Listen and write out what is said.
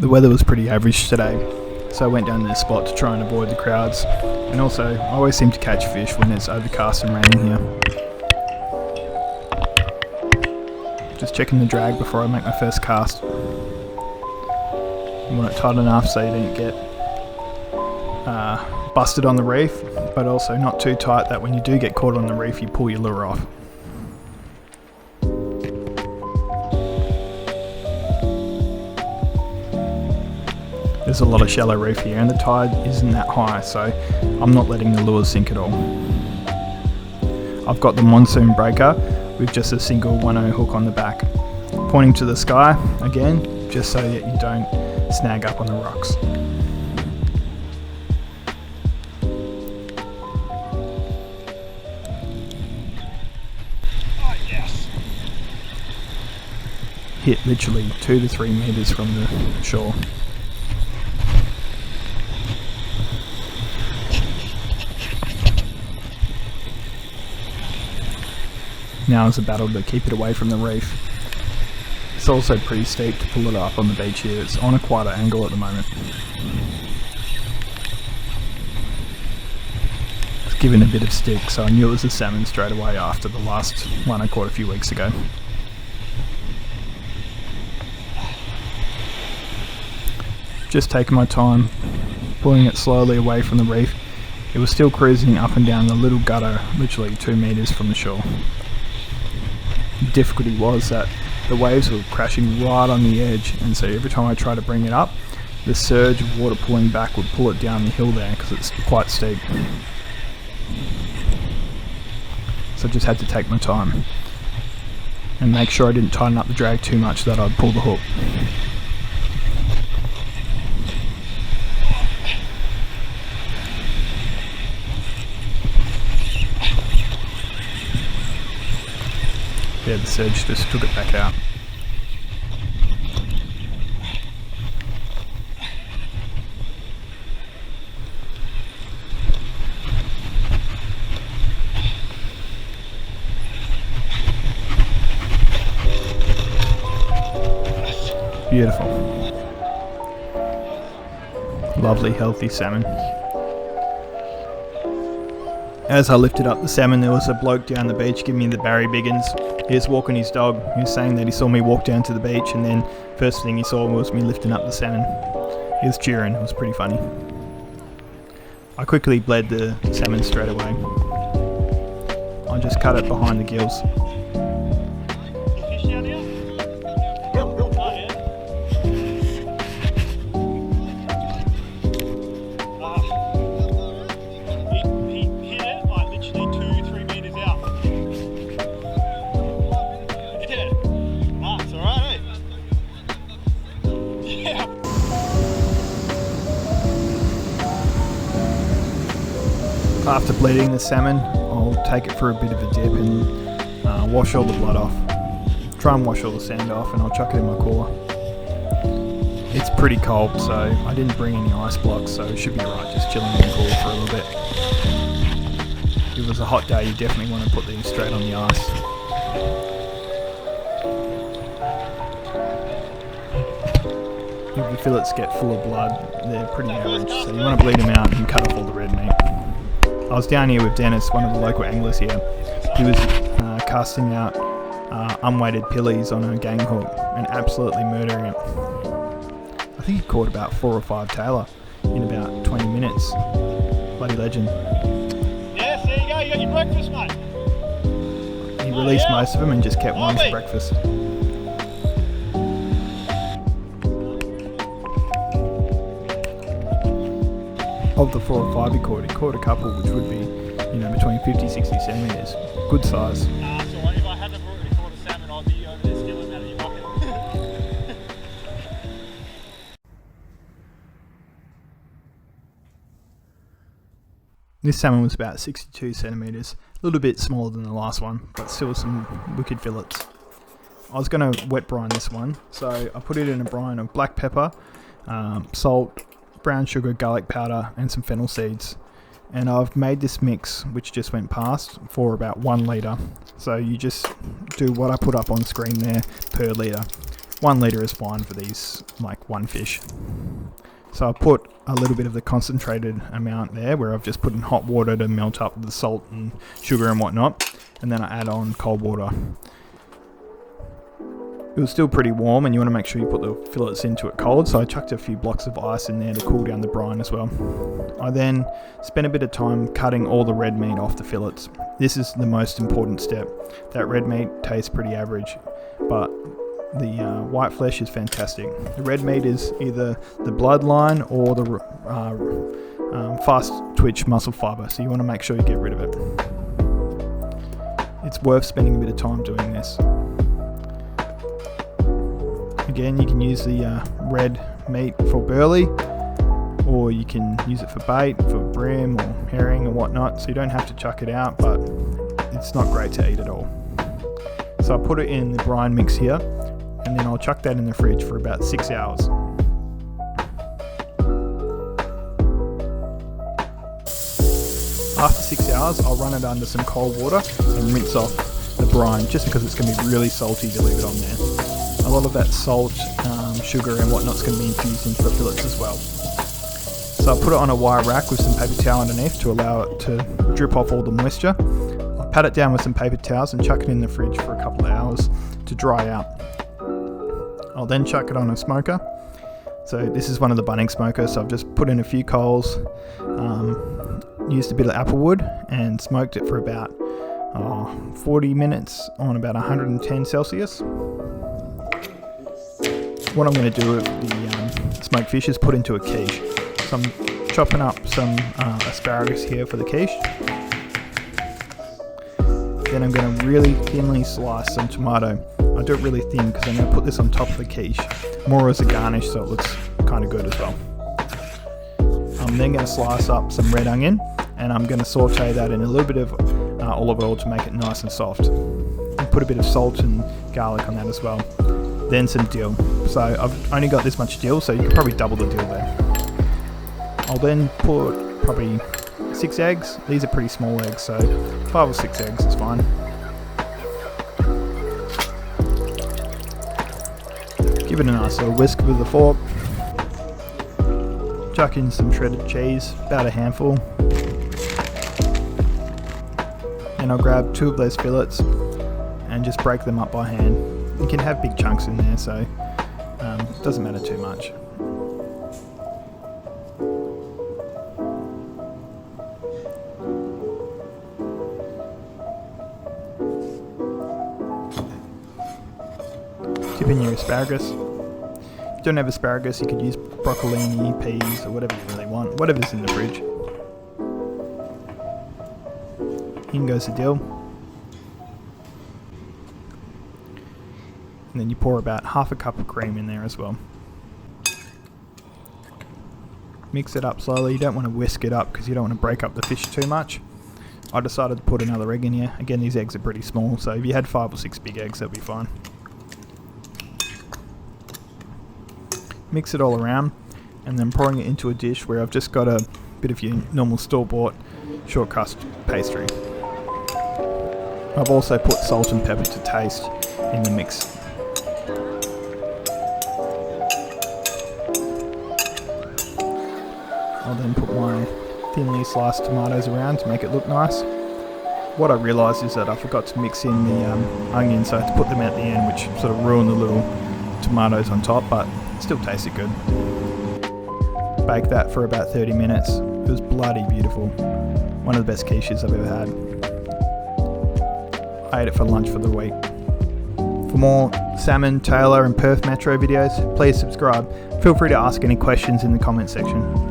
The weather was pretty average today, so I went down to this spot to try and avoid the crowds. And also, I always seem to catch fish when it's overcast and raining here. Just checking the drag before I make my first cast. You want it tight enough so you don't get busted on the reef, but also not too tight that when you do get caught on the reef you pull your lure off. There's a lot of shallow reef here and the tide isn't that high, so I'm not letting the lures sink at all. I've got the Monsoon Breaker with just a single 1/0 hook on the back, pointing to the sky again, just so that you don't snag up on the rocks. Oh, yes. Hit literally 2 to 3 meters from the shore. Now is a battle to keep it away from the reef. It's also pretty steep to pull it up on the beach here. It's on a quite an angle at the moment. It's given a bit of stick, so I knew it was a salmon straight away after the last one I caught a few weeks ago. Just taking my time, pulling it slowly away from the reef. It was still cruising up and down the little gutter, literally 2 meters from the shore. The difficulty was that the waves were crashing right on the edge, and so every time I tried to bring it up, the surge of water pulling back would pull it down the hill there because it's quite steep. So I just had to take my time and make sure I didn't tighten up the drag too much that I'd pull the hook. Yeah, the surge just took it back out. Beautiful. Lovely, healthy salmon. As I lifted up the salmon, there was a bloke down the beach giving me the Barry Biggins. He was walking his dog. He was saying that he saw me walk down to the beach, and then first thing he saw was me lifting up the salmon. He was cheering. It was pretty funny. I quickly bled the salmon straight away. I just cut it behind the gills. After bleeding the salmon, I'll take it for a bit of a dip and wash all the blood off. Try and wash all the sand off, and I'll chuck it in my cooler. It's pretty cold, so I didn't bring any ice blocks, so it should be alright just chilling in the cooler for a little bit. If it was a hot day, you definitely want to put these straight on the ice. If the fillets get full of blood, they're pretty average, so you want to bleed them out and cut off all the red meat. I was down here with Dennis, one of the local anglers here. He was casting out unweighted pillies on a gang hook and absolutely murdering it. I think he caught about 4 or 5 tailor in about 20 minutes. Bloody legend. Yes, there you go, you got your breakfast, mate. He released most of them and just kept one for breakfast. Of the 4 or 5 he caught a couple which would be, between 50 60 centimetres. Good size. So if I hadn't already caught a salmon, I'd be over there stealing out of your bucket. This salmon was about 62 centimetres, a little bit smaller than the last one, but still some wicked fillets. I was going to wet brine this one, so I put it in a brine of black pepper, salt, brown sugar, garlic powder and some fennel seeds, and I've made this mix which just went past for about 1 litre. So you just do what I put up on screen there per litre. 1 litre is fine for these, like one fish. So I put a little bit of the concentrated amount there, where I've just put in hot water to melt up the salt and sugar and whatnot, and then I add on cold water. It was still pretty warm, and you want to make sure you put the fillets into it cold, so I chucked a few blocks of ice in there to cool down the brine as well. I then spent a bit of time cutting all the red meat off the fillets. This is the most important step. That red meat tastes pretty average, but the white flesh is fantastic. The red meat is either the bloodline or the fast twitch muscle fibre, so you want to make sure you get rid of it. It's worth spending a bit of time doing this. Again, you can use the red meat for burley, or you can use it for bait, for bream or herring and whatnot, so you don't have to chuck it out, but it's not great to eat at all. So I put it in the brine mix here, and then I'll chuck that in the fridge for about 6 hours. After 6 hours, I'll run it under some cold water and rinse off the brine, just because it's going to be really salty to leave it on there. A lot of that salt, sugar and whatnot's going to be infused into the fillets as well. So I put it on a wire rack with some paper towel underneath to allow it to drip off all the moisture. I'll pat it down with some paper towels and chuck it in the fridge for a couple of hours to dry out. I'll then chuck it on a smoker. So this is one of the Bunnings smokers, so I've just put in a few coals, used a bit of applewood and smoked it for about 40 minutes on about 110 Celsius. What I'm going to do with the smoked fish is put into a quiche. So I'm chopping up some asparagus here for the quiche. Then I'm going to really thinly slice some tomato. I do it really thin because I'm going to put this on top of the quiche, more as a garnish so it looks kind of good as well. I'm then going to slice up some red onion, and I'm going to saute that in a little bit of olive oil to make it nice and soft. And put a bit of salt and garlic on that as well. Then some dill. So I've only got this much dill, so you could probably double the dill there. I'll then put probably 6 eggs. These are pretty small eggs, so 5 or 6 eggs is fine. Give it a nice little whisk with a fork. Chuck in some shredded cheese, about a handful. And I'll grab 2 of those fillets and just break them up by hand. You can have big chunks in there, so it doesn't matter too much. Dip in your asparagus. If you don't have asparagus, you could use broccolini, peas, or whatever you really want. Whatever's in the fridge. In goes the dill. And then you pour about half a cup of cream in there as well. Mix it up slowly. You don't want to whisk it up because you don't want to break up the fish too much. I decided to put another egg in here. Again, these eggs are pretty small, so if you had 5 or 6 big eggs, that'd be fine. Mix it all around, and then pouring it into a dish where I've just got a bit of your normal store-bought short crust pastry. I've also put salt and pepper to taste in the mix. I'll then put my thinly sliced tomatoes around to make it look nice. What I realised is that I forgot to mix in the onions, so I had to put them at the end, which sort of ruined the little tomatoes on top, but it still tasted good. Bake that for about 30 minutes. It was bloody beautiful. One of the best quiches I've ever had. I ate it for lunch for the week. For more salmon, tailor and Perth Metro videos, please subscribe. Feel free to ask any questions in the comment section.